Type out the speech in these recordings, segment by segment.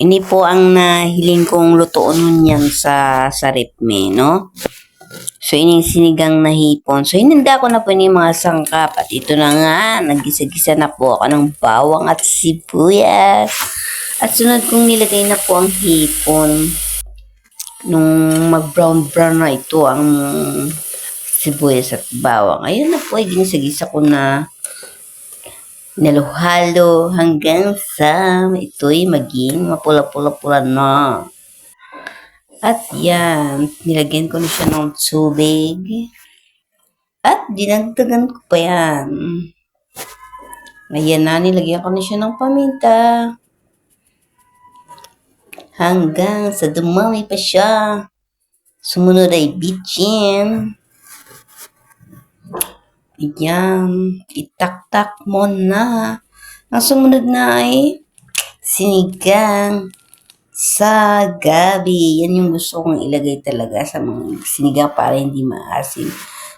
Ini po ang nahiling kong lutoon nun yan sa rep no? So, ining sinigang na hipon. So, hinanda ko na po yung mga sangkap. At ito na nga, nagisa-gisa na po ako ng bawang at sibuyas. At sunod kong nilagay na po ang hipon. Nung mag-brown-brown na ito ang sibuyas at bawang. Ayun na po, ay ginisa-gisa ko na naluhalo hanggang sa ito'y maging mapula-pula-pula na. At yan, nilagyan ko na siya ng tubig. At dinagdagan ko pa yan. Ayan na, nilagyan ko na siya ng paminta. Hanggang sa dumami pa siya. Sumunod ay bitchin. Ayan, itaktak mo na. Ang sumunod na ay sinigang sa gabi. Yan yung gusto kong ilagay talaga sa mga sinigang para hindi maasim.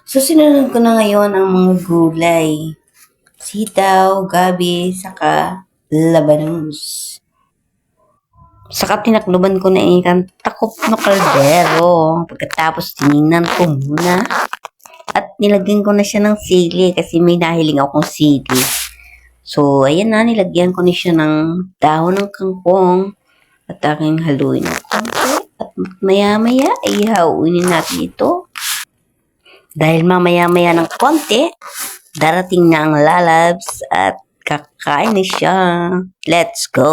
So, sinunod ko na ngayon ang mga gulay. Sitaw, gabi, saka labanus. Saka tinakluban ko na ikan takop na kaldero. Pagkatapos, tinignan ko muna. At nilagyan ko na siya ng sili kasi may nahiling akong sili. So, ayan na, nilagyan ko na siya ng dahon ng kangkong. At aking haluin ng konti. At maya-maya ay hauinin natin ito. Dahil mamaya-maya ng konti, darating na ang lalabs at kakain na siya. Let's go!